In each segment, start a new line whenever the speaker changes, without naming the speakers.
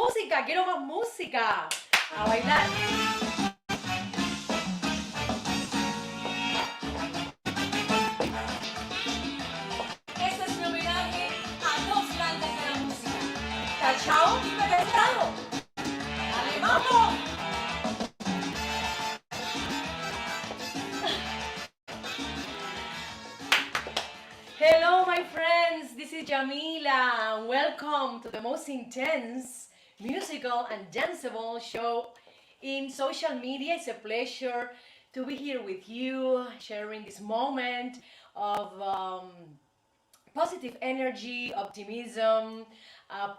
música, quiero más música. A bailar. Este es mi homenaje a dos grandes de la música, Cachao y Pescado. ¡Dale, vamos! Hello, my friends. This is Yamila. Welcome to the most intense musical and danceable show in social media. It's a pleasure to be here with you, sharing this moment of positive energy, optimism,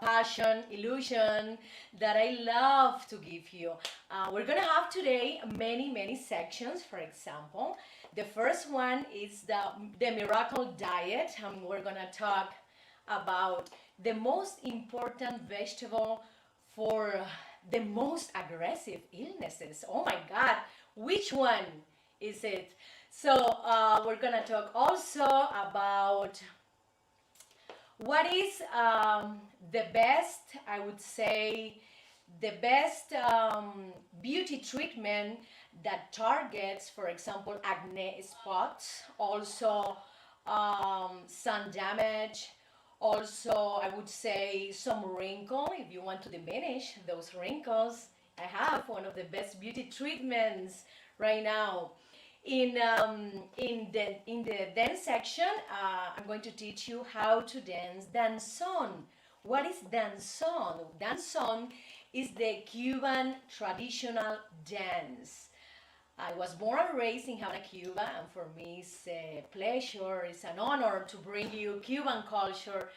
passion, illusion that I love to give you. We're gonna have today many sections. For example, the first one is the miracle diet, and we're gonna talk about the most important vegetable for the most aggressive illnesses. Oh my God, which one is it? So we're gonna talk also about what is the best, I would say, the best beauty treatment that targets, for example, acne spots, also sun damage, also I would say some wrinkle. If you want to diminish those wrinkles, I have one of the best beauty treatments right now. In the dance section, I'm going to teach you how to dance danzón. What is danzón? Danzón is the Cuban traditional dance. I was born and raised in Havana, Cuba, and for me it's a pleasure, it's an honor to bring you Cuban culture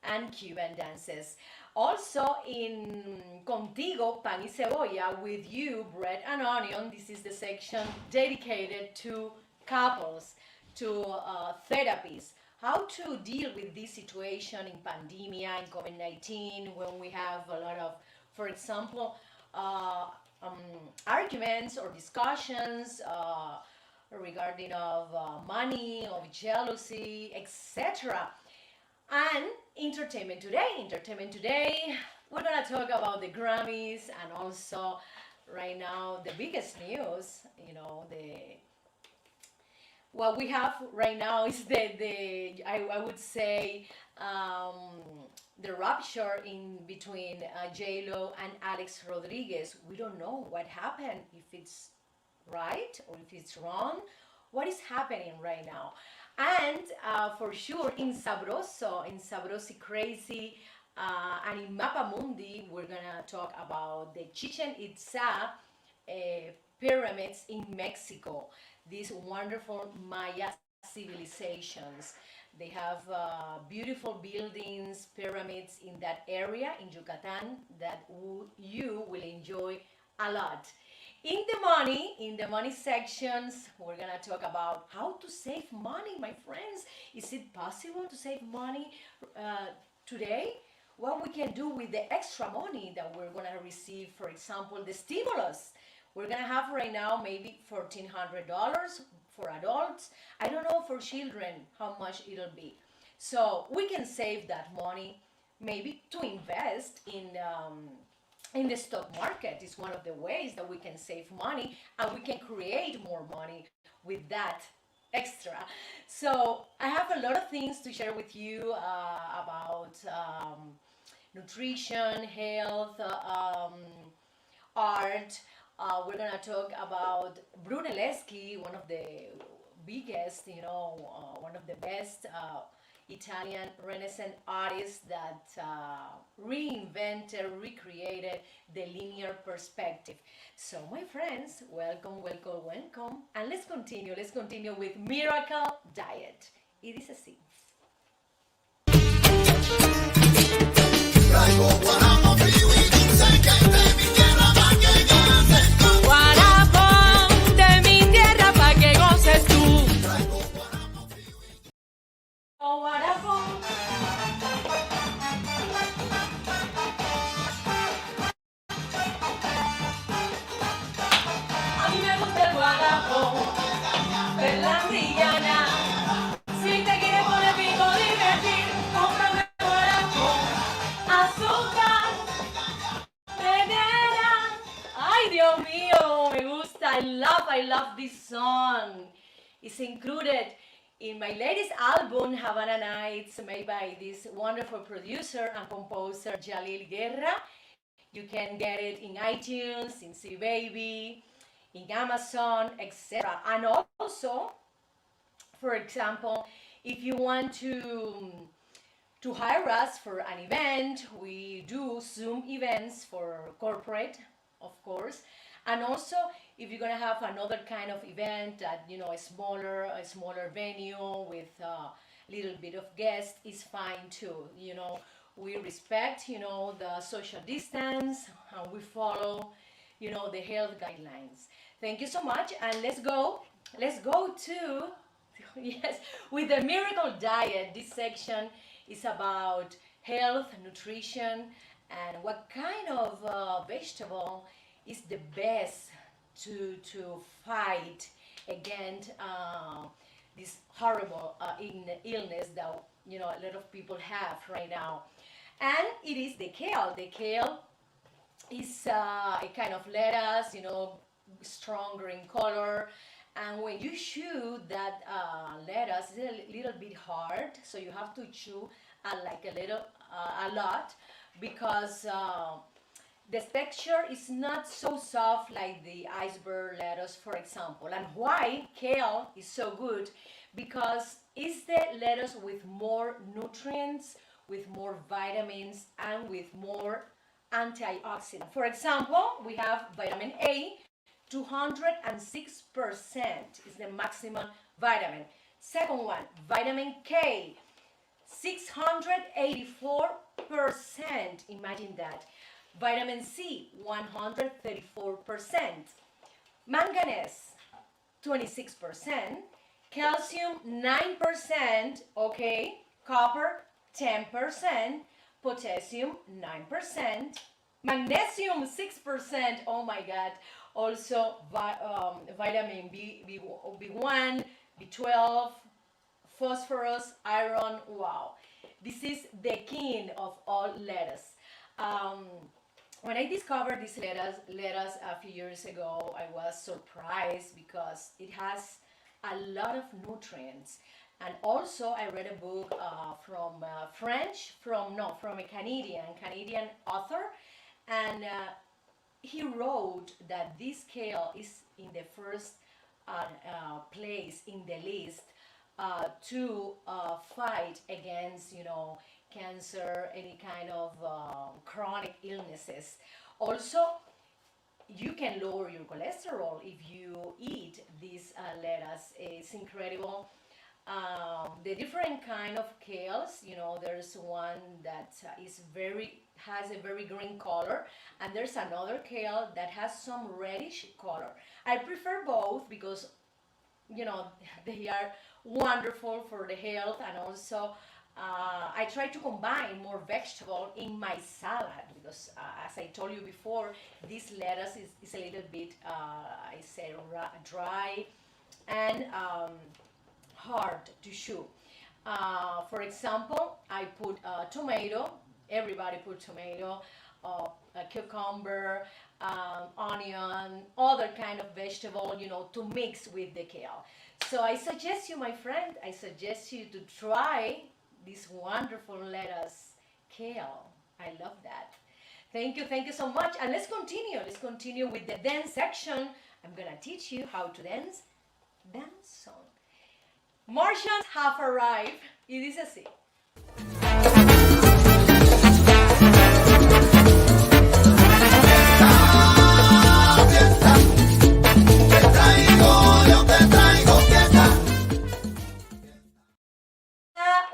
and Cuban dances. Also in Contigo, Pan y Cebolla, with you, Bread and Onion, this is the section dedicated to couples, to therapies, how to deal with this situation in pandemia, in COVID-19, when we have a lot of, for example, arguments or discussions regarding of money, of jealousy, etc. And entertainment today, we're gonna talk about the Grammys, and also right now the biggest news, what we have right now is I would say the rupture in between J-Lo and Alex Rodriguez. We don't know what happened, if it's right or if it's wrong, what is happening right now. And for sure in Sabrosi Crazy, and in Mapamundi, we're gonna talk about the Chichen Itza pyramids in Mexico, these wonderful Maya civilizations. They have beautiful buildings, pyramids in that area in Yucatan that you will enjoy a lot. In the money sections, we're gonna talk about how to save money, my friends. Is it possible to save money today? What we can do with the extra money that we're gonna receive, for example, the stimulus. We're gonna have right now maybe $1,400 for adults. I don't know for children how much it'll be. So we can save that money maybe to invest in the stock market. Is one of the ways that we can save money, and we can create more money with that extra. So I have a lot of things to share with you about nutrition, health, art. We're gonna talk about Brunelleschi, one of the biggest, one of the best Italian Renaissance artists that reinvented, recreated the linear perspective. So, my friends, welcome, and let's continue with Miracle Diet. It is así.
Guarapón de mi tierra pa' que goces tú.
Oh, guarapón. A mí me gusta el guarapón, Fernandillana. Si te quieres poner pico divertir, cómprame guarapón, azúcar. It's included in my latest album, Havana Nights, made by this wonderful producer and composer, Yamila Guerra. You can get it in iTunes, in C Baby, in Amazon, etc. And also, for example, if you want to hire us for an event, we do Zoom events for corporate, of course. And also, if you're gonna have another kind of event at a smaller venue with a little bit of guests, is fine too. We respect the social distance, and we follow the health guidelines. Thank you so much, and let's go to yes, with the miracle diet. This section is about health, nutrition, and what kind of vegetable is the best to fight against this horrible illness that a lot of people have right now. And it is the kale. The kale is a kind of lettuce, stronger in color. And when you chew that lettuce, it's a little bit hard, so you have to chew like a lot, because the texture is not so soft like the iceberg lettuce, for example. And why kale is so good? Because it's the lettuce with more nutrients, with more vitamins, and with more antioxidants. For example, we have vitamin A, 206% is the maximum vitamin. Second one, vitamin K, 684%. Imagine that. Vitamin C, 134%. Manganese, 26%. Calcium, 9%. Okay. Copper, 10%. Potassium, 9%. Magnesium, 6%. Oh my God. Also, vitamin B1, B12, phosphorus, iron. Wow. This is the king of all lettuce. When I discovered this lettuce a few years ago, I was surprised because it has a lot of nutrients. And also, I read a book from from a Canadian author, and he wrote that this kale is in the first place in the list to fight against, cancer, any kind of chronic illnesses. Also, you can lower your cholesterol if you eat this lettuce. It's incredible. The different kind of kales, there's one that has a very green color, and there's another kale that has some reddish color. I prefer both because they are wonderful for the health, and also I try to combine more vegetable in my salad because, as I told you before, this lettuce is a little bit, I say, dry and hard to chew. For example, I put tomato. Everybody put tomato, a cucumber, onion, other kind of vegetable, to mix with the kale. So I suggest you, my friend, I suggest you to try this wonderful lettuce, kale. I love that. Thank you so much. And let's continue. Let's continue with the dance section. I'm gonna teach you how to dance song. Martians have arrived. Y dice así.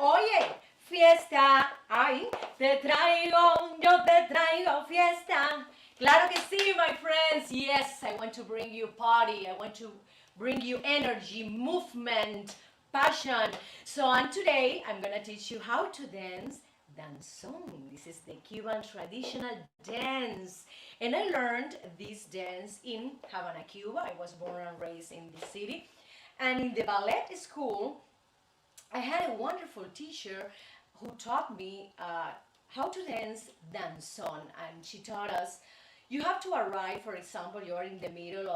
Oye, fiesta, ay, yo te traigo fiesta. Claro que sí, my friends. Yes, I want to bring you party. I want to bring you energy, movement, passion. So, and today I'm gonna teach you how to dance danzón. This is the Cuban traditional dance. And I learned this dance in Havana, Cuba. I was born and raised in this city. And in the ballet school, I had a wonderful teacher who taught me how to dance danzón. And she taught us, you have to arrive, for example, you're in the middle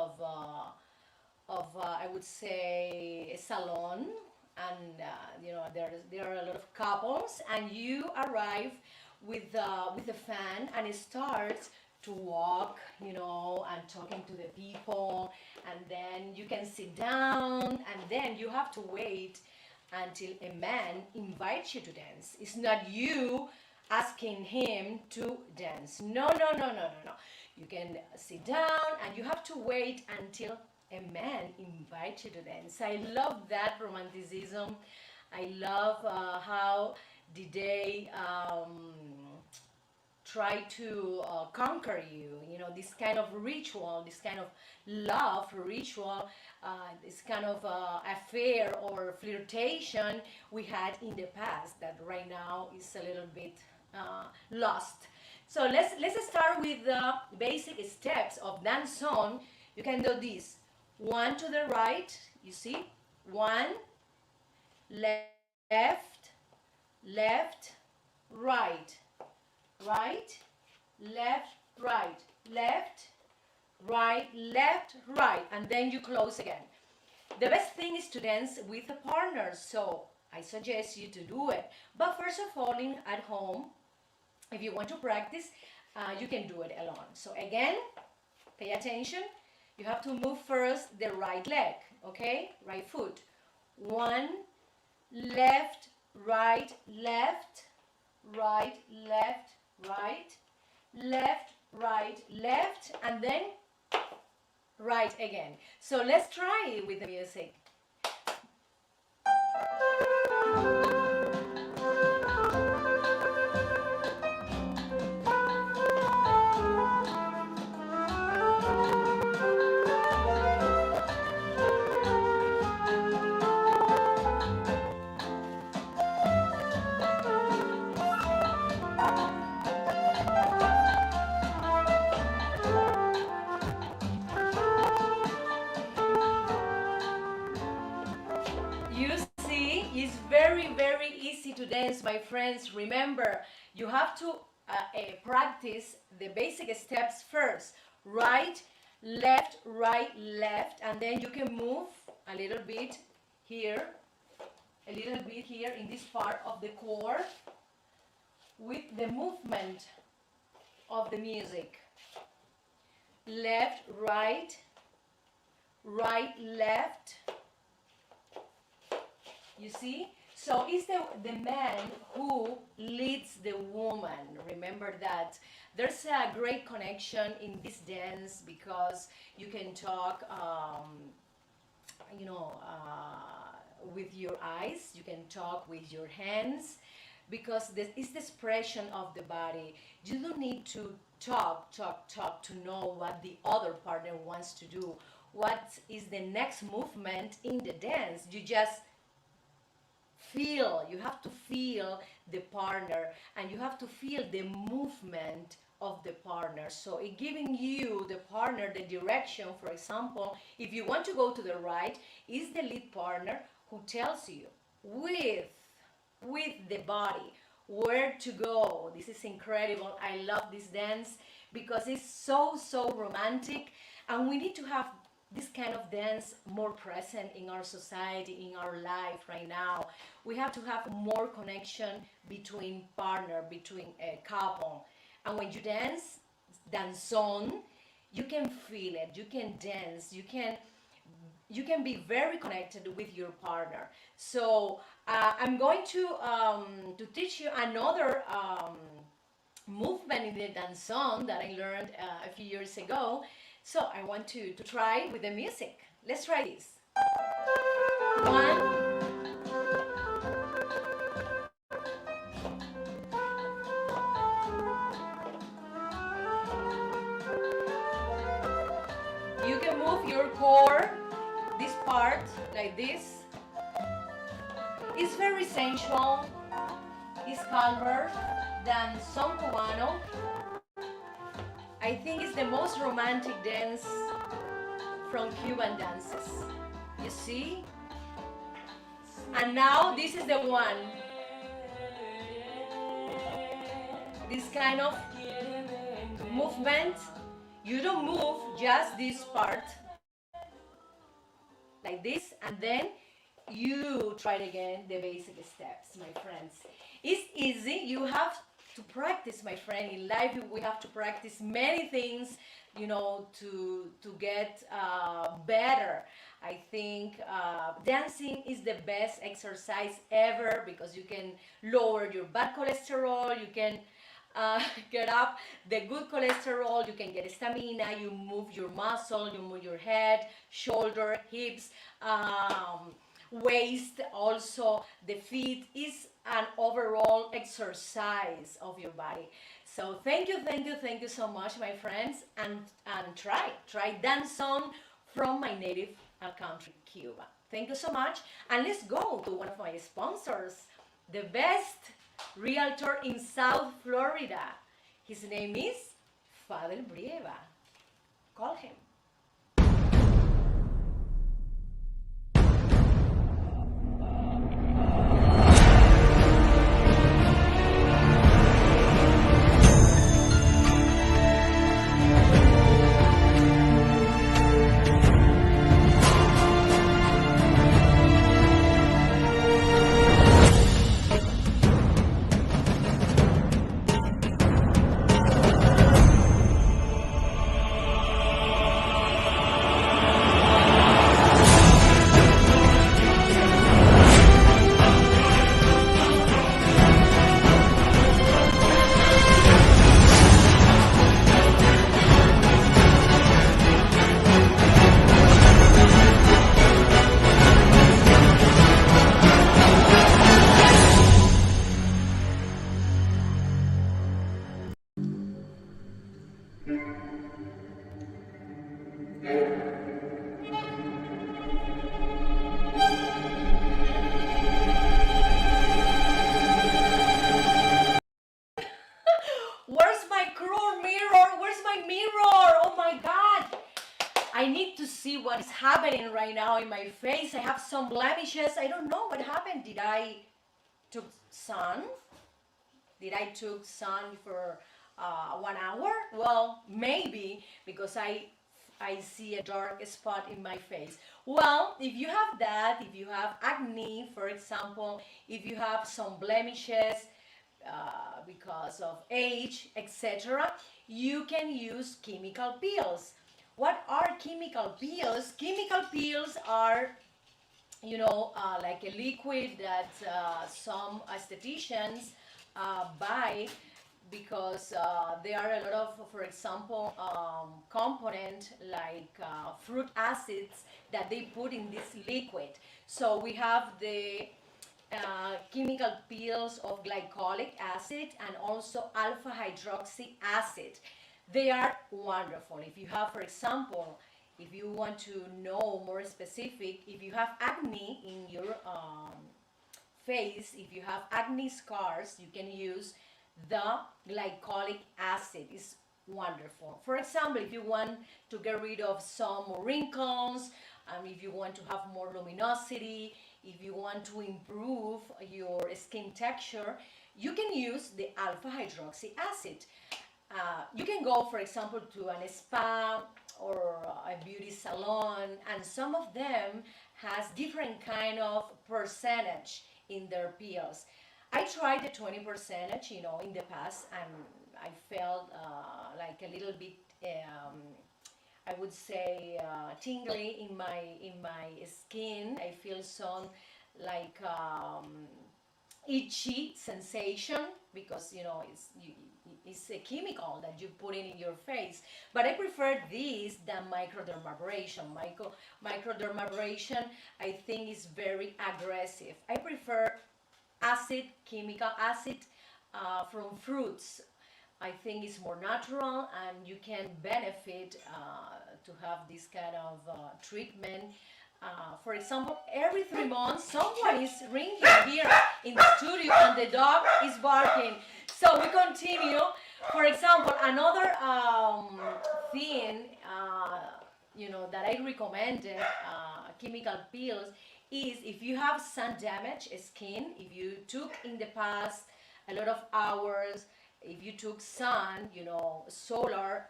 I would say, a salon, and there are a lot of couples, and you arrive with a fan, and it starts to walk, and talking to the people, and then you can sit down, and then you have to wait until a man invites you to dance. It's not you asking him to dance. No, no, no, no, no, no. You can sit down and you have to wait until a man invites you to dance. I love that romanticism. I love how did they try to conquer you. This kind of ritual, this kind of love ritual, this kind of affair or flirtation we had in the past that right now is a little bit lost. So let's start with the basic steps of danzón. You can do this: one to the right, you see, one, left, left, right, right, left, right, left, right, left, right, and then you close again. The best thing is to dance with a partner, so I suggest you to do it. But first of all, at home, if you want to practice, you can do it alone. So again, pay attention. You have to move first the right leg, okay? Right foot. One, left, right, left, right, left, right, left, right, left, and then right again. So let's try it with the music. You see, it's very, very easy to dance, my friends. Remember, you have to practice the basic steps first. Right, left, and then you can move a little bit here, in this part of the core with the movement of the music. Left, right, right, left. You see? So it's the man who leads the woman. Remember that. There's a great connection in this dance because you can talk, with your eyes. You can talk with your hands because this is the expression of the body. You don't need to talk to know what the other partner wants to do. What is the next movement in the dance? You just feel. You have to feel the partner, and you have to feel the movement of the partner. So it giving you, the partner, the direction. For example, if you want to go to the right, is the lead partner who tells you with the body where to go. This is incredible. I love this dance because it's so romantic, and we need to have this kind of dance more present in our society, in our life right now. We have to have more connection between partner, between a couple. And when you dance, danzón, you can feel it, you can dance, you can be very connected with your partner. So I'm going to teach you another movement in the danzón that I learned a few years ago. So I want to try with the music. Let's try this. One. You can move your core, this part, like this. It's very sensual. It's calmer than son cubano. I think it's the most romantic dance from Cuban dances. You see? And now this is the one. This kind of movement. You don't move just this part. like this, and then you try it again, the basic steps, my friends. It's easy. You have to practice, my friend. In life, we have to practice many things, to get better. I think dancing is the best exercise ever because you can lower your bad cholesterol, you can get up the good cholesterol, you can get stamina, you move your muscle, you move your head, shoulder, hips, waist, also the feet is an overall exercise of your body. So thank you so much, my friends, and try dance song from my native country, Cuba. Thank you so much, and let's go to one of my sponsors, the best realtor in South Florida. His name is Fadel Brieva. Call him. Where's my cruel mirror? Where's my mirror? Oh my God. I need to see what is happening right now in my face. I have some blemishes. I don't know what happened. Did I took sun? Did I took sun for 1 hour? Well, maybe because I see a dark spot in my face. Well, if you have that, if you have acne, for example, if you have some blemishes because of age, etc., you can use chemical peels. What are chemical peels? Chemical peels are, like a liquid that some estheticians buy because there are a lot of, for example, component like fruit acids that they put in this liquid. So we have the chemical peels of glycolic acid and also alpha hydroxy acid. They are wonderful. If you have, for example, if you want to know more specific, if you have acne in your face, if you have acne scars, you can use the glycolic acid. It's wonderful. For example, if you want to get rid of some wrinkles, if you want to have more luminosity, if you want to improve your skin texture, you can use the alpha hydroxy acid. You can go, for example, to a spa or a beauty salon, and some of them has different kind of percentage in their peels. I tried the 20 percentage, in the past, and I felt like a little bit, I would say, tingly in my skin. I feel some like itchy sensation because it's a chemical that you put in your face. But I prefer this than microdermabrasion. Microdermabrasion, I think, is very aggressive. I prefer chemical acid from fruits. I think it's more natural and you can benefit to have this kind of treatment. For example, every 3 months, someone is ringing here in the studio and the dog is barking. So we continue. For example, another thing, that I recommended, chemical peels, is if you have sun damaged skin, if you took in the past a lot of hours, if you took sun, solar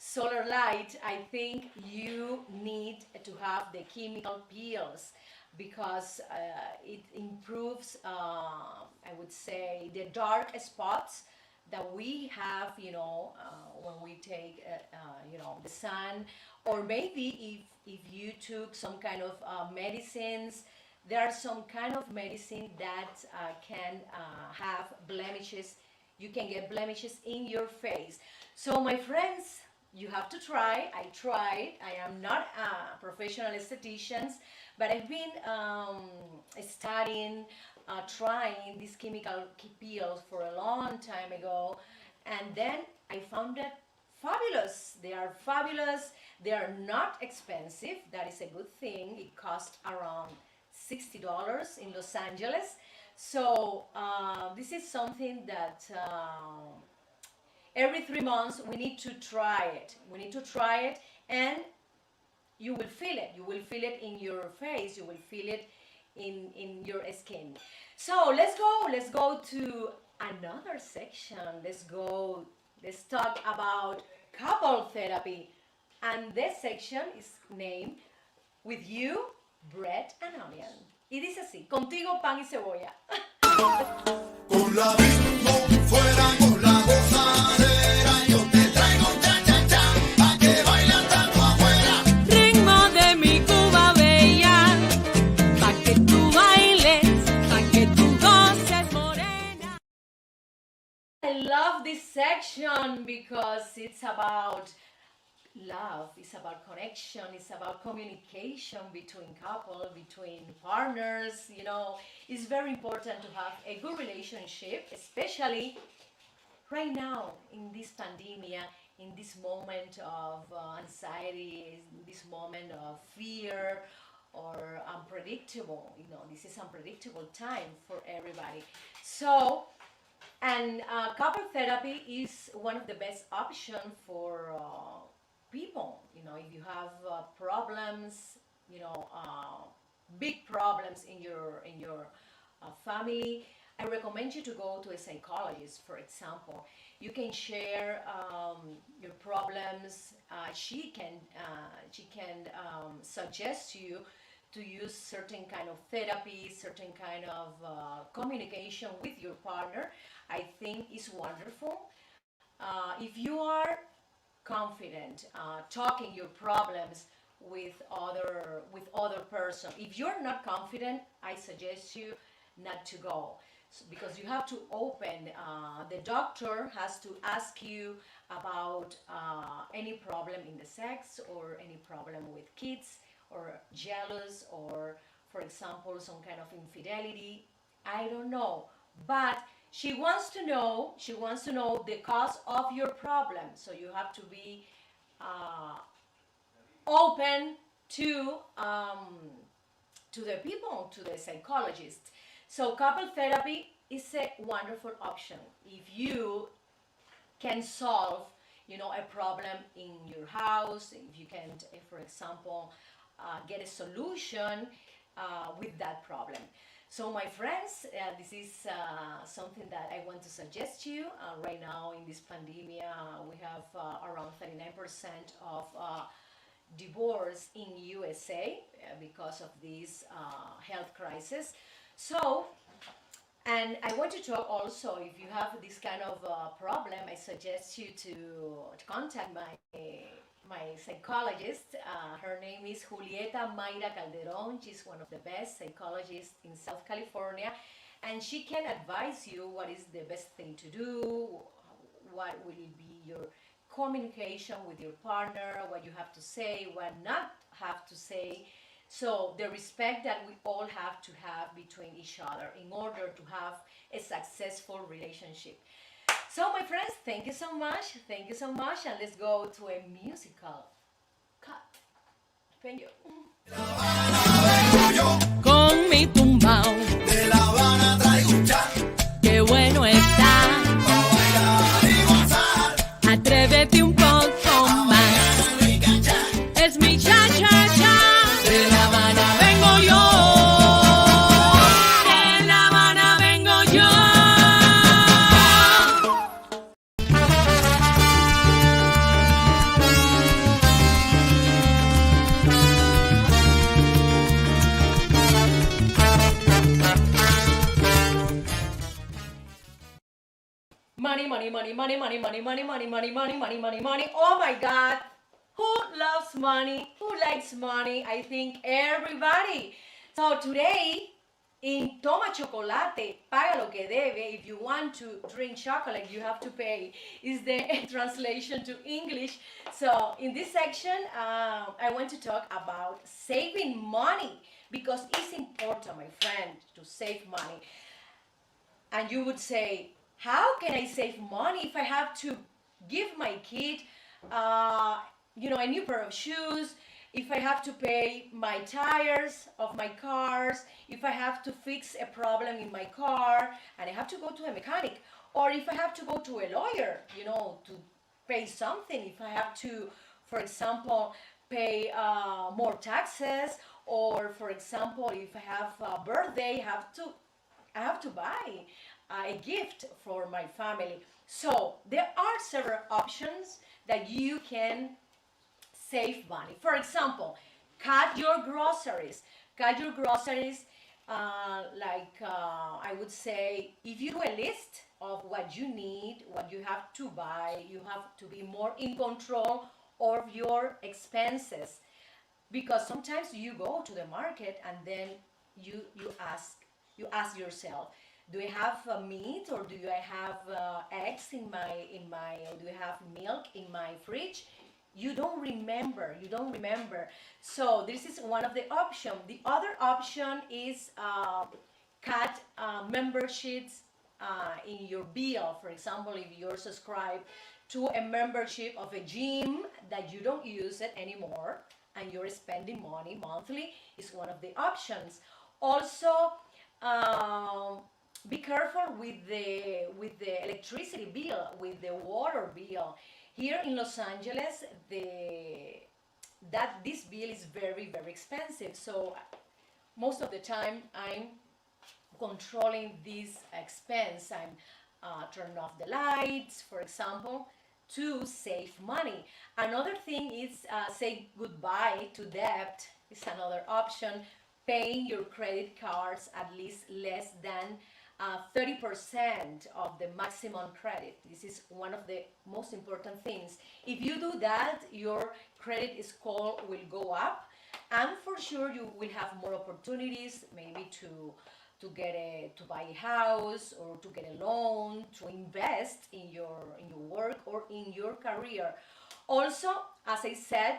solar light, I think you need to have the chemical peels because it improves, I would say, the dark spots that we have, when we take, the sun, or maybe if you took some kind of medicines. There are some kind of medicine that can have blemishes. You can get blemishes in your face. So my friends, you have to try. I tried. I am not a professional esthetician, but I've been studying, trying these chemical peels for a long time ago, and then I found that fabulous. They are fabulous. They are not expensive. That is a good thing. It costs around $60 in Los Angeles. So this is something that every 3 months we need to try it. We need to try it, and you will feel it. You will feel it in your face. You will feel it in your skin. So let's go to another section. Let's talk about couple therapy. And this section is named With You, Bread and Onion. Y dice así, contigo pan y cebolla.
Con la bingo fuera con la gozadera, yo te traigo un cha-cha-cha, pa' que bailan tanto afuera.
Ritmo de mi Cuba bella, pa' que tú bailes, pa' que tú goces morena.
I love this section because it's about love, it's about connection, it's about communication between couple, between partners. It's very important to have a good relationship, especially right now in this pandemic, in this moment of anxiety, in this moment of fear or unpredictable. This is unpredictable time for everybody. So, and couple therapy is one of the best options for people. If you have problems, big problems in your family, I recommend you to go to a psychologist. For example, you can share your problems. She can suggest you to use certain kind of therapy, certain kind of communication with your partner. I think is wonderful. If you are confident talking your problems with other person, if you're not confident, I suggest you not to go, because you have to open. The doctor has to ask you about any problem in the sex, or any problem with kids, or jealous, or for example some kind of infidelity. I don't know, but she wants to know the cause of your problem. So you have to be open to the people, to the psychologist. So couple therapy is a wonderful option if you can solve, a problem in your house. If you can, for example, get a solution with that problem. So my friends, this is something that I want to suggest to you. Right now in this pandemic, we have around 39% of divorce in USA because of this health crisis. So, and I want to talk also, if you have this kind of problem, I suggest you to contact my psychologist. Her name is Julieta Mayra Calderon. She's one of the best psychologists in South California, and she can advise you what is the best thing to do, what will be your communication with your partner, what you have to say, what not have to say. So the respect that we all have to have between each other in order to have a successful relationship. So my friends, thank you so much, and let's go to a musical cut. Thank you.
Con mi tumbao,
De La Habana traigo un cha,
qué bueno está.
pa' bailar y gozar.
Atrévete un poco más.
Rica cha,
Es mi cha-cha-cha. De La Habana vengo yo. De La Habana vengo yo.
Money, money, money, money, money, money, money, money, money, money, money, money, money. Oh my God. Who loves money? Who likes money? I think everybody. So today, in Toma Chocolate, paga lo que debe. If you want to drink chocolate, you have to pay. Is the translation to English. So in this section, I want to talk about saving money because it's important, my friend, to save money. And you would say, how can I save money if I have to give my kid, uh, a new pair of shoes, if I have to pay my tires of my cars, if I have to fix a problem in my car and I have to go to a mechanic, or if I have to go to a lawyer, to pay something, if I have to, for example, pay more taxes, or for example, if I have a birthday, I have to buy a gift for my family. So there are several options that you can save money. For example, cut your groceries. Cut your groceries. I would say, if you do a list of what you need, what you have to buy, you have to be more in control of your expenses. Because sometimes you go to the market and then you ask yourself, do I have meat, or do I have eggs in my or do I have milk in my fridge? You don't remember. So this is one of the options. The other option is cut memberships in your bill. For example, if you're subscribed to a membership of a gym that you don't use it anymore and you're spending money monthly, is one of the options. Also, um, be careful with the electricity bill, with the water bill. Here in Los Angeles, this bill is very very expensive. So most of the time I'm controlling this expense. I'm turning off the lights, for example, to save money. Another thing is say goodbye to debt. Is another option. Paying your credit cards at least less than 30% of the maximum credit. This is one of the most important things. If you do that, your credit score will go up, and for sure you will have more opportunities, maybe to buy a house, or to get a loan, to invest in your work or in your career. Also, as I said,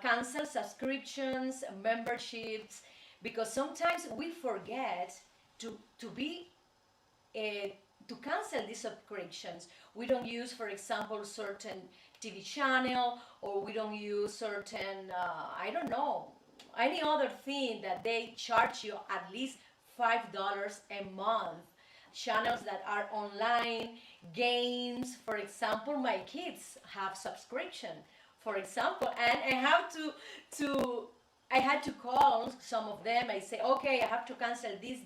cancel subscriptions, memberships, because sometimes we forget to be uh, to cancel these subscriptions. We don't use, for example, certain TV channel, or we don't use certain, I don't know, any other thing that they charge you at least $5 a month. Channels that are online, games. For example, my kids have subscription, for example, and to I had to call some of them. I say, okay, I have to cancel this,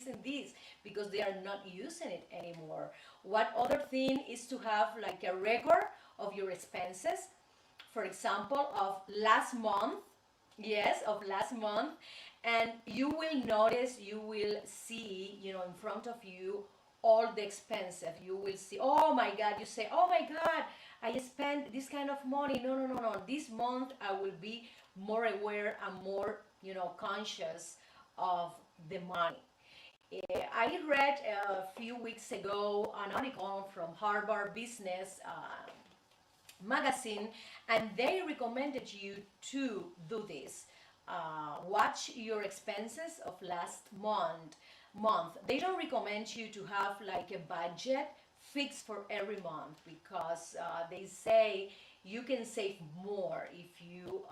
and this, because they are not using it anymore. What other thing is to have like a record of your expenses, for example, of last month. Yes, of last month. And you will notice, you will see, in front of you, all the expenses. You will see, oh my God, you say, oh my God, I spent this kind of money. No, no, no, no. This month I will be more aware and more, conscious of the money. I read a few weeks ago an article from Harvard Business magazine, and they recommended you to do this. Watch your expenses of last month. They don't recommend you to have like a budget fixed for every month, because they say you can save more if you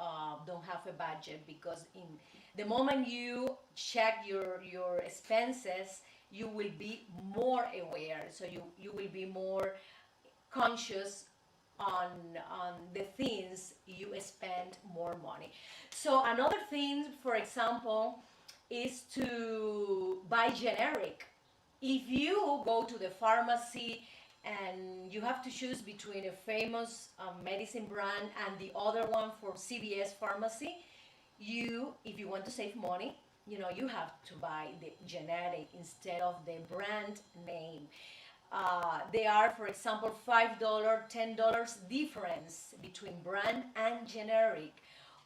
don't have a budget, because in the moment you check your expenses, you will be more aware. So you will be more conscious on the things you spend more money. So another thing, for example, is to buy generic. If you go to the pharmacy and you have to choose between a famous medicine brand and the other one for CVS pharmacy, if you want to save money, you have to buy the generic instead of the brand name. They are, for example, $5, $10 difference between brand and generic.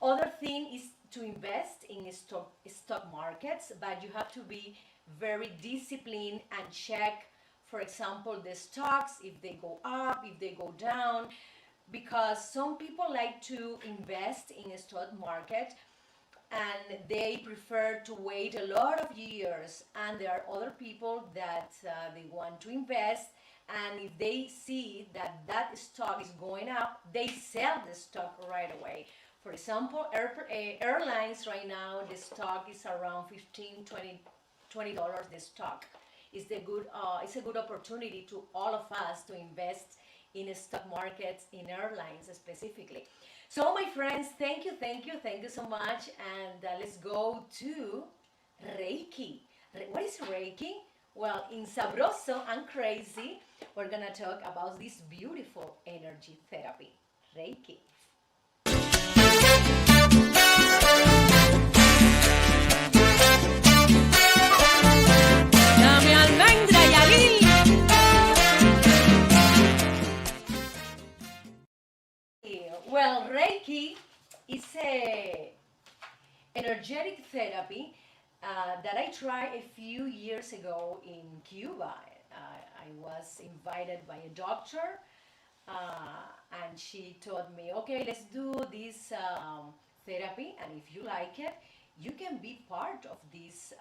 Other thing is to invest in stock markets, but you have to be very disciplined and check, for example, the stocks, if they go up, if they go down, because some people like to invest in a stock market and they prefer to wait a lot of years, and there are other people that they want to invest, and if they see that that stock is going up, they sell the stock right away. For example, airlines right now, the stock is around 15, $20 the stock. It's a good opportunity to all of us to invest in stock markets, in airlines specifically. So my friends, thank you so much, and let's go to Reiki. What is Reiki? Well, in Sabroso and Crazy, we're gonna talk about this beautiful energy therapy, Reiki.
Dame almendra y aguil.
Well, Reiki is a energetic therapy that I tried a few years ago in Cuba. I was invited by a doctor, and she told me, okay, let's do this therapy, and if you like it, you can be part of this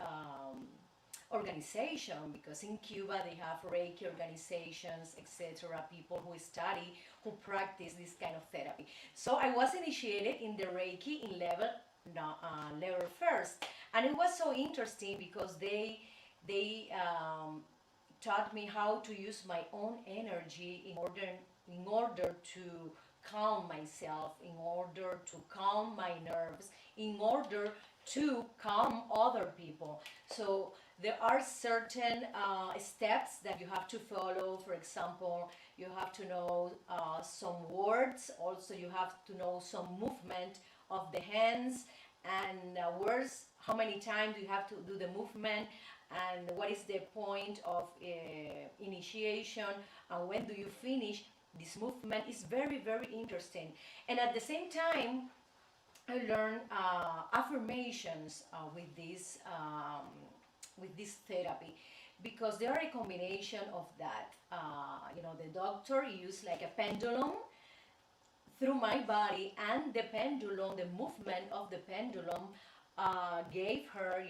organization, because in Cuba they have Reiki organizations, etc. People who study, who practice this kind of therapy. So I was initiated in the Reiki in level first, and it was so interesting because they taught me how to use my own energy in order to calm myself, in order to calm my nerves, in order to calm other people. So there are certain steps that you have to follow. For example, you have to know some words. Also, you have to know some movement of the hands and words. How many times you have to do the movement, and what is the point of initiation, and when do you finish this movement? Is very, very interesting. And at the same time, I learned affirmations with this therapy, because they are a combination of that. The doctor used like a pendulum through my body, and the pendulum, the movement of the pendulum, gave her,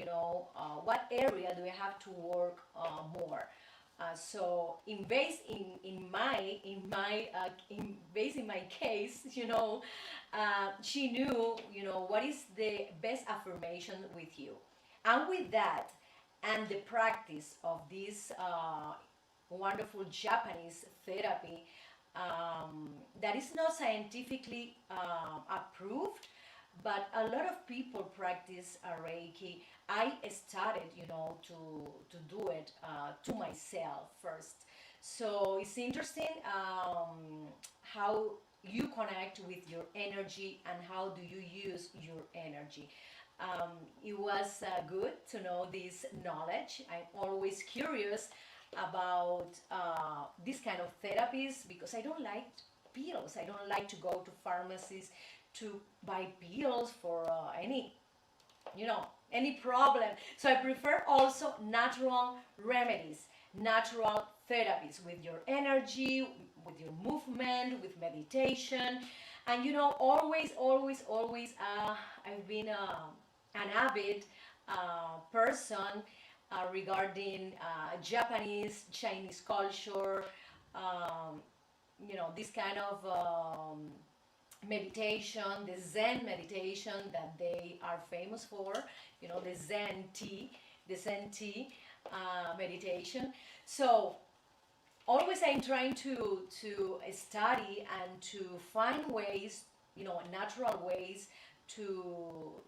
what area do I have to work more. So in base in my case, she knew, what is the best affirmation with you, and with that, and the practice of this wonderful Japanese therapy, that is not scientifically approved, but a lot of people practice Reiki. I started, to do it to myself first. So it's interesting how you connect with your energy and how do you use your energy. It was good to know this knowledge. I'm always curious about this kind of therapies, because I don't like pills. I don't like to go to pharmacies to buy pills for any problem. So I prefer also natural remedies, natural therapies with your energy, with your movement, with meditation. And always, I've been an avid person regarding Japanese, Chinese culture, this kind of meditation, the Zen meditation that they are famous for, the Zen tea meditation. So always I'm trying to study and to find ways, natural ways to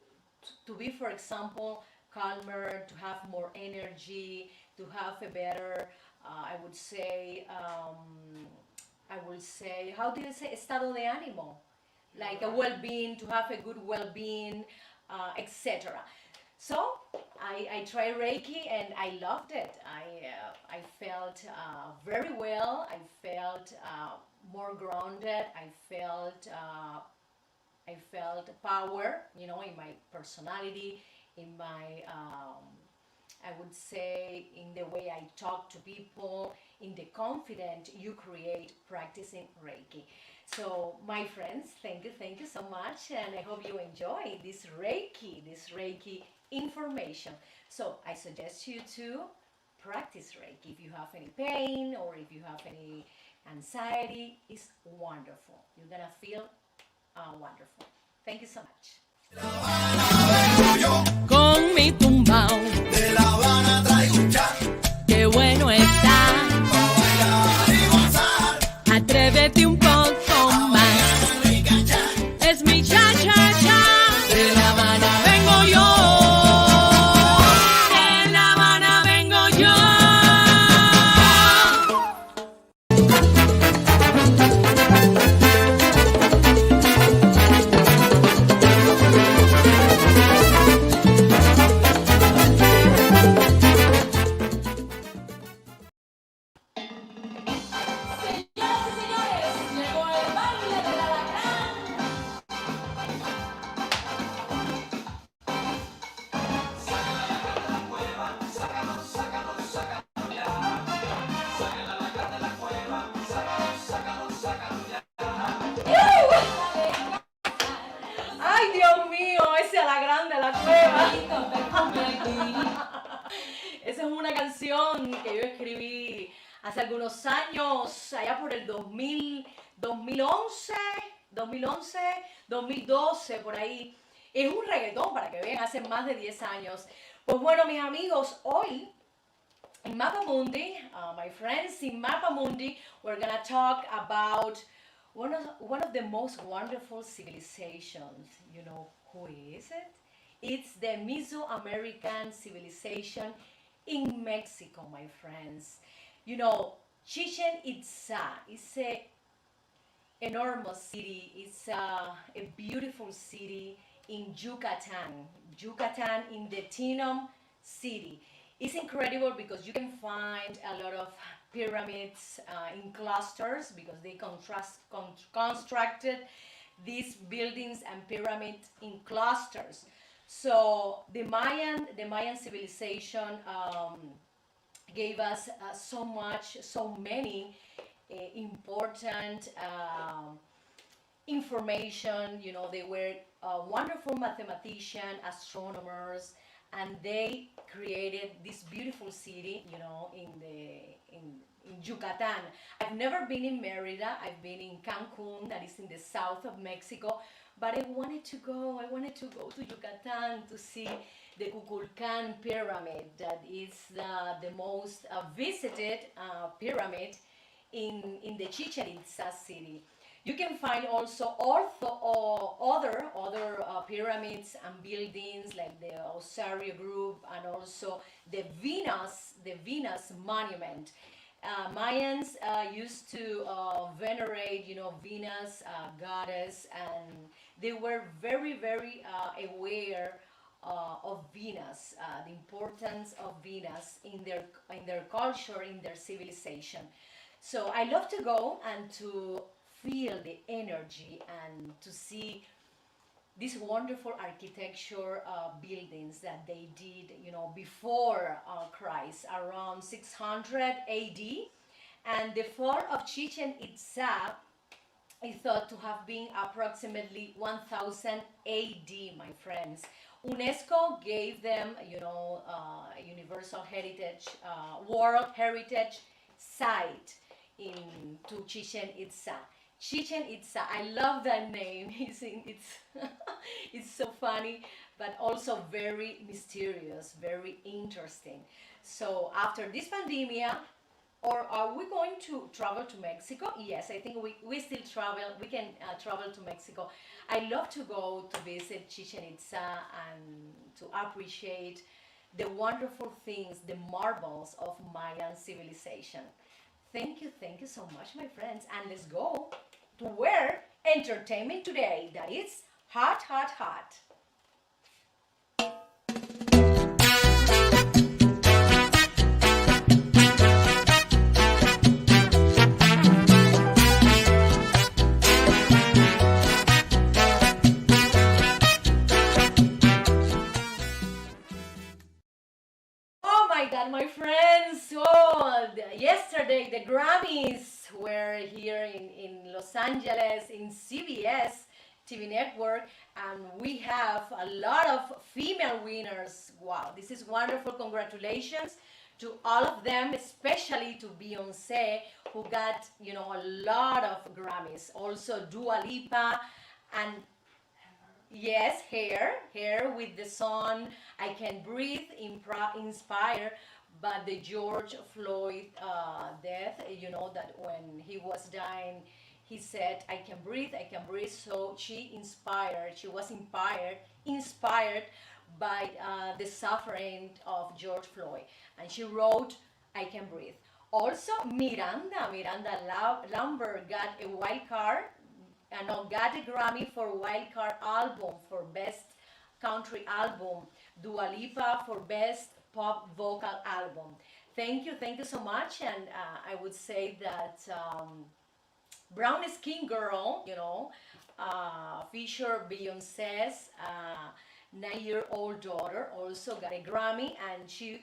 be, for example, calmer, to have more energy, to have a better, I will say, how do you say, estado de ánimo? Like a well-being, to have a good well-being, etc. So I tried Reiki and I loved it. I felt felt very well. I felt more grounded. I felt power, in my personality, in my, I would say, in the way I talk to people, in the confidence you create practicing Reiki. So, my friends, thank you so much, and I hope you enjoy this Reiki information. So, I suggest you to practice Reiki. If you have any pain or if you have any anxiety, it's wonderful. You're gonna feel wonderful. Thank you so much.
Con mi tumbao,
De La Habana traigo un cha,
qué bueno está.
pa' bailar y gozar.
Atrévete un poco más.
Rica cha,
Es mi cha cha cha. De La Habana vengo yo. De La Habana vengo yo.
¡Ay, Dios mío! Ese es la grande, la cueva. Esa es una canción que yo escribí hace algunos años, allá por el 2011, 2012, por ahí. Es un reggaetón, para que vean, hace más de 10 años. Pues bueno, mis amigos, hoy in Mapamundi, my friends, in Mapamundi, we're gonna talk about one of the most wonderful civilizations. You know who is it? It's the Mesoamerican civilization in Mexico, my friends. You know, Chichen Itza is a enormous city. It's a beautiful city in Yucatan. Yucatan in the Tinum city. It's incredible because you can find a lot of pyramids in clusters because they constructed these buildings and pyramids in clusters. So the Mayan civilization gave us so many important information. You know, they were wonderful mathematicians, astronomers, and they created this beautiful city, in Yucatan. I've never been in Merida. I've been in Cancun, that is in the south of Mexico, but I wanted to go to Yucatan to see the Kukulkan pyramid, that is the most visited pyramid in the Chichen Itza city. You can find also other pyramids and buildings like the Osario Group and also the Venus Monument. Mayans used to venerate, Venus, goddess, and they were very, very aware of Venus, the importance of Venus in their culture, in their civilization. So I love to go and to feel the energy and to see these wonderful architecture buildings that they did, before Christ, around 600 AD. And the fall of Chichen Itza is thought to have been approximately 1000 AD, my friends. UNESCO gave them, Universal Heritage, World Heritage Site to Chichen Itza. Chichen Itza, I love that name. It's so funny, but also very mysterious, very interesting. So after this pandemic, or are we going to travel to Mexico? Yes, I think we still travel. We can travel to Mexico. I love to go to visit Chichen Itza and to appreciate the wonderful things, the marvels of Mayan civilization. Thank you so much, my friends. And let's go to where entertainment today, that is hot, hot, hot. yesterday the Grammys were here in Los Angeles in CBS TV network, and we have a lot of female winners. Wow, this is wonderful. Congratulations to all of them, especially to Beyonce, who got, a lot of Grammys. Also Dua Lipa, and yes, Hair with the song I Can Breathe, inspired by the George Floyd death. You know that when he was dying, he said, I can breathe. So she was inspired by the suffering of George Floyd. And she wrote, I Can Breathe. Also, Miranda Lambert got a got a Grammy for Wild Card Album for Best Country Album. Dua Lipa for Best Pop Vocal Album. Thank you so much. And I would say that Brown Skin Girl, featured Beyonce's 9-year-old daughter, also got a Grammy, and she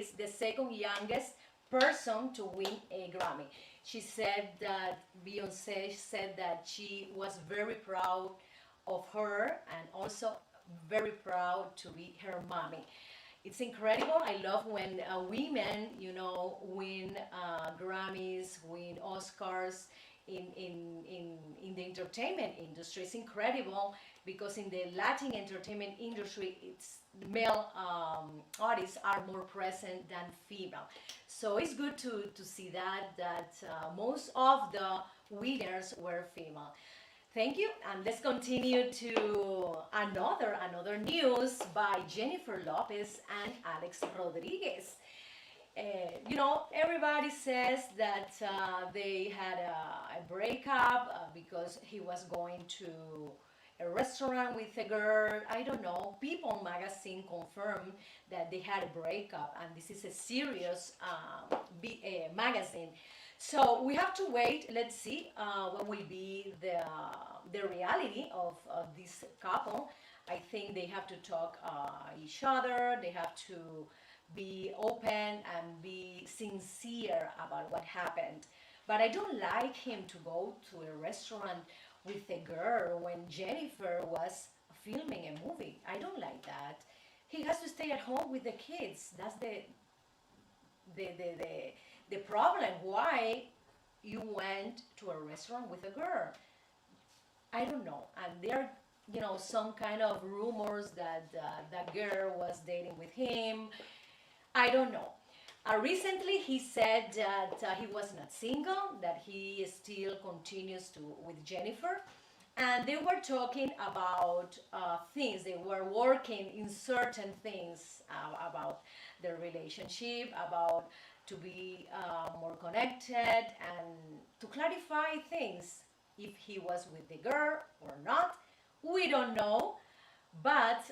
is the second youngest person to win a Grammy. Beyonce said that she was very proud of her and also very proud to be her mommy. It's incredible. I love when women, win Grammys, win Oscars in the entertainment industry. It's incredible because in the Latin entertainment industry, the male artists are more present than female. So it's good to see that most of the winners were female. Thank you, and let's continue to another news by Jennifer Lopez and Alex Rodriguez. Everybody says that they had a breakup because he was going to a restaurant with a girl. I don't know. People magazine confirmed that they had a breakup, and this is a serious magazine. So we have to wait. Let's see what will be the reality of this couple. I think they have to talk each other. They have to be open and be sincere about what happened. But I don't like him to go to a restaurant with a girl when Jennifer was filming a movie. I don't like that. He has to stay at home with the kids. That's the problem. Why you went to a restaurant with a girl? I don't know. And there are some kind of rumors that that girl was dating with him. I don't know. Recently he said that he was not single, that he still continues with Jennifer, and they were talking about things. They were working in certain things about their relationship, about to be more connected and to clarify things. If he was with the girl or not, we don't know, but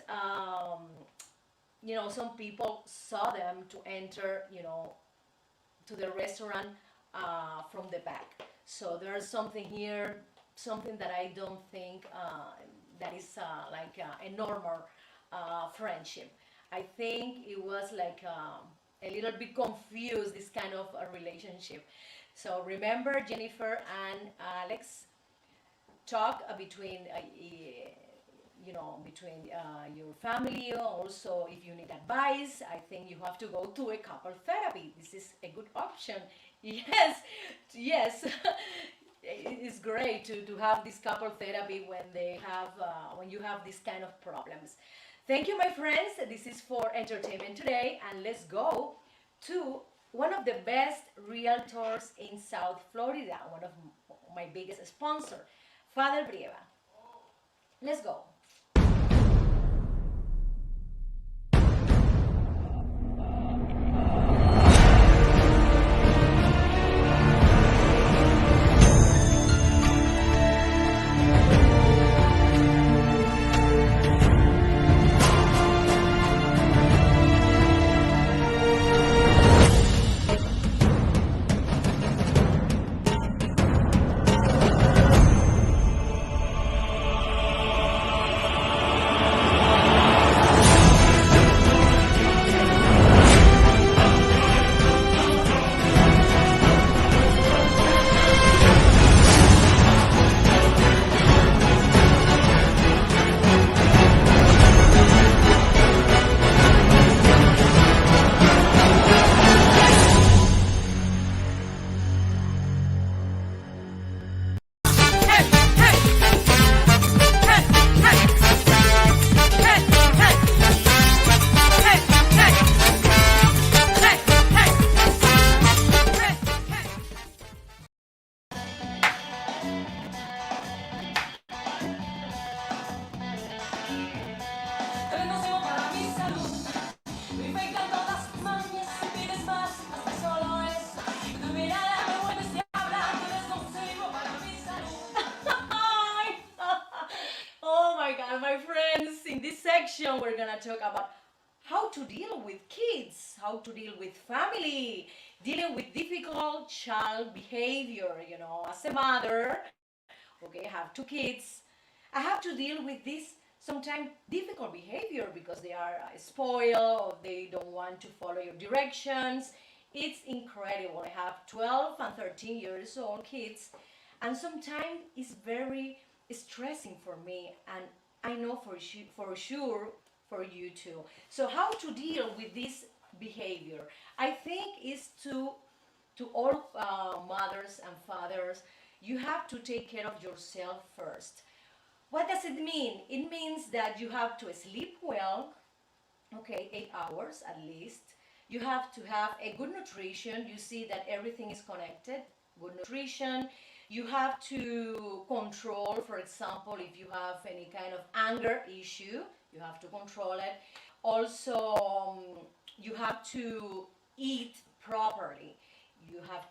some people saw them to enter, to the restaurant from the back. So there's something here, something that I don't think that is like a normal friendship. I think it was like a little bit confused, this kind of a relationship. So remember, Jennifer and Alex talk between your family. Also, if you need advice, I think you have to go to a couple therapy. This is a good option. Yes. It's great to have this couple therapy when you have this kind of problems. Thank you, my friends. This is for Entertainment Today, and let's go to one of the best realtors in South Florida, one of my biggest sponsors, Father Brieva. Let's go. section, we're gonna talk about how to deal with kids, how to deal with family, dealing with difficult child behavior. As a mother, okay, I have two kids. I have to deal with this sometimes difficult behavior because they are spoiled or they don't want to follow your directions. It's incredible. I have 12 and 13 years old kids, and sometimes it's very stressing for me, and I know for sure for you too. So how to deal with this behavior? I think is to all mothers and fathers, you have to take care of yourself first. What does it mean? It means that you have to sleep well, okay, 8 hours at least. You have to have a good nutrition. You see that everything is connected. Good nutrition. You have to control, for example, if you have any kind of anger issue, you have to control it. Also, you have to eat properly.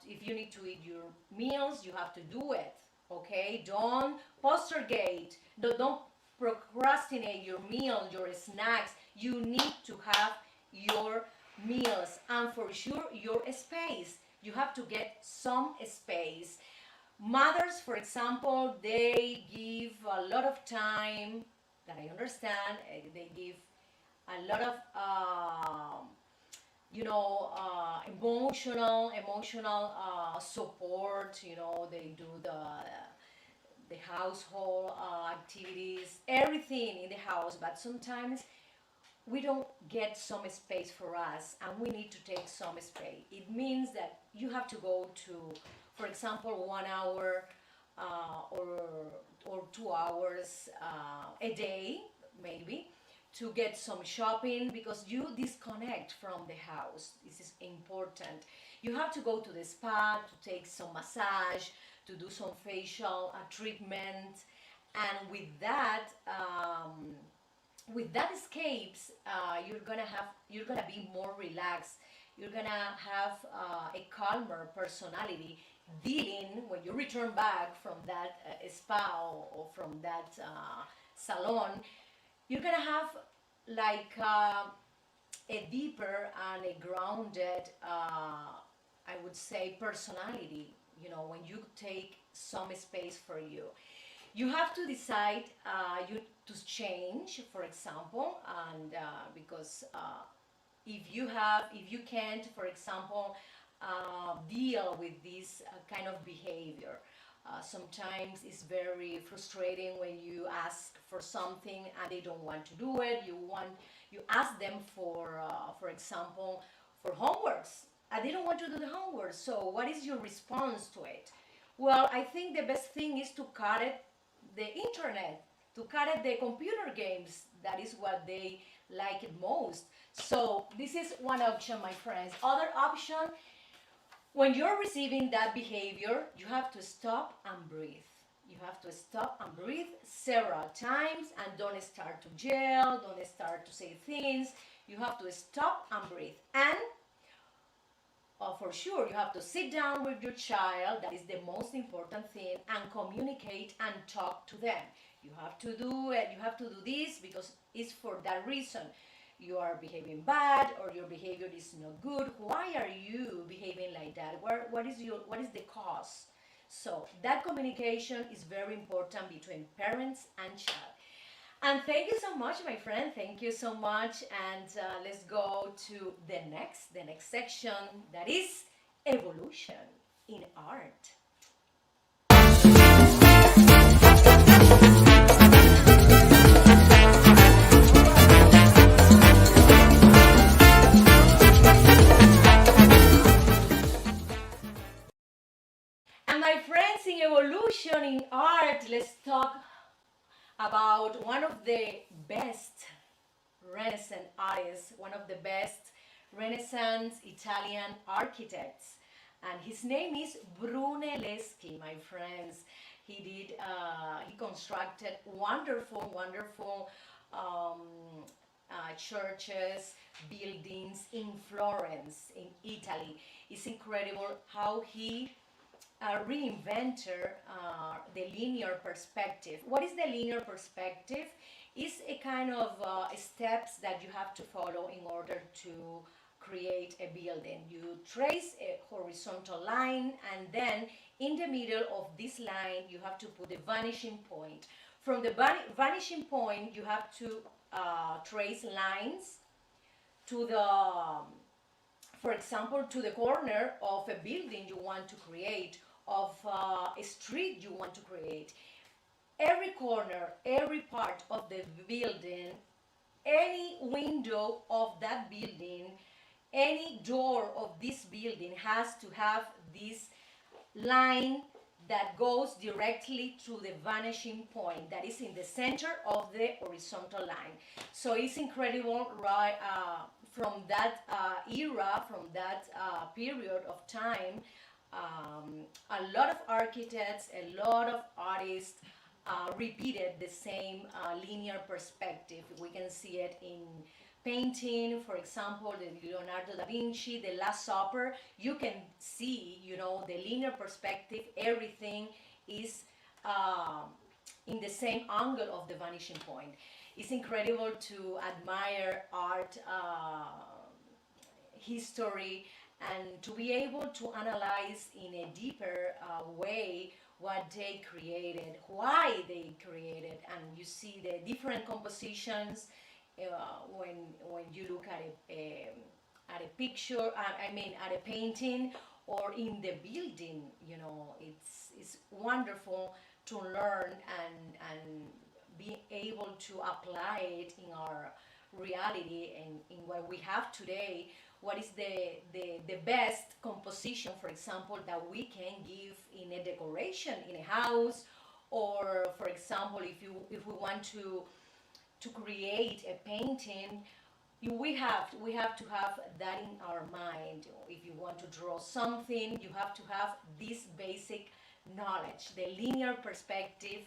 If you need to eat your meals, you have to do it. Okay, don't postergate. Don't procrastinate your meal, your snacks. You need to have your meals, and for sure your space. You have to get some space. Mothers, for example, they give a lot of time, that I understand. They give a lot of emotional support. They do the household activities, everything in the house, but sometimes we don't get some space for us, and we need to take some space. It means that you have to go to, for example, 1 hour or 2 hours a day, maybe, to get some shopping, because you disconnect from the house. This is important. You have to go to the spa to take some massage, to do some facial treatment, and with that escapes, you're gonna be more relaxed. You're gonna have a calmer personality, dealing when you return back from that spa or from that salon. You're gonna have like a deeper and a grounded, I would say, personality. When you take some space for you, you have to decide you to change, for example, and because if you can't, for example, deal with this kind of behavior. Sometimes it's very frustrating when you ask for something and they don't want to do it. You ask them for example, for homeworks, and they don't want to do the homework. So what is your response to it? Well, I think the best thing is to cut it the internet, to cut it the computer games. That is what they like it most. So this is one option, my friends. Other option, when you're receiving that behavior, you have to stop and breathe. You have to stop and breathe several times, and don't start to yell, don't start to say things. You have to stop and breathe. And for sure, you have to sit down with your child. That is the most important thing, and communicate and talk to them. You have to do it. You have to do this because it's for that reason. You are behaving bad, or your behavior is not good. Why are you behaving like that? What is the cause? So that communication is very important between parents and child. And thank you so much, my friend. Thank you so much. And let's go to the next section, that is evolution in art. And my friends, in evolution in art, let's talk about one of the best Renaissance artists, one of the best Renaissance Italian architects. And his name is Brunelleschi, my friends. He constructed wonderful churches, buildings in Florence, in Italy. It's incredible how he reinvented the linear perspective. What is the linear perspective? It's a kind of steps that you have to follow in order to create a building. You trace a horizontal line, and then in the middle of this line you have to put the vanishing point. From the vanishing point you have to trace lines to the for example, to the corner of a building you want to create, of a street you want to create. Every corner, every part of the building, any window of that building, any door of this building has to have this line that goes directly to the vanishing point that is in the center of the horizontal line. So it's incredible, right? From that era, from that period of time, a lot of architects, a lot of artists repeated the same linear perspective. We can see it in painting, for example, the Leonardo da Vinci, the Last Supper. You can see, the linear perspective. Everything is in the same angle of the vanishing point. It's incredible to admire art history and to be able to analyze in a deeper way what they created, why they created, and you see the different compositions when you look at a picture. I mean, at a painting or in the building. It's wonderful to learn and be able to apply it in our reality and in what we have today. What is the best composition, for example, that we can give in a decoration in a house, or for example, if we want to create a painting, we have to have that in our mind. If you want to draw something, you have to have this basic knowledge, the linear perspective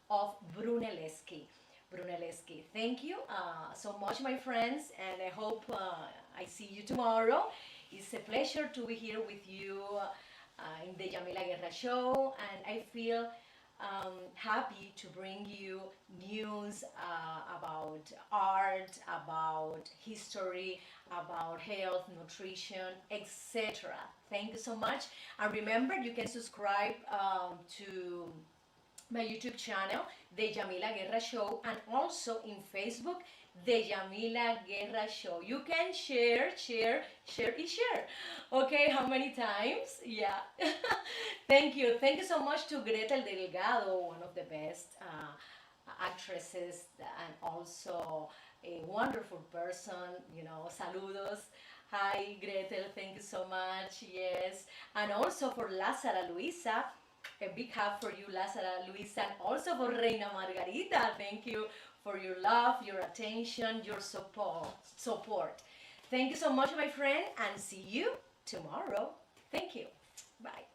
of Brunelleschi. Thank you so much, my friends, and I hope I see you tomorrow. It's a pleasure to be here with you in the Yamila Guerra show, and I feel happy to bring you news about art, about history, about health, nutrition, etc. Thank you so much. And remember, you can subscribe to my YouTube channel, The Yamila Guerra Show, and also in Facebook, The Yamila Guerra Show. You can share. Okay, how many times? Yeah. Thank you so much to Gretel Delgado, one of the best actresses and also a wonderful person. Saludos. Hi Gretel, thank you so much. Yes. And also for Lázara Luisa. A big hug for you, Lázara Luisa, and also for Reina Margarita. Thank you for your love, your attention, your support. Thank you so much, my friend, and see you tomorrow. Thank you. Bye.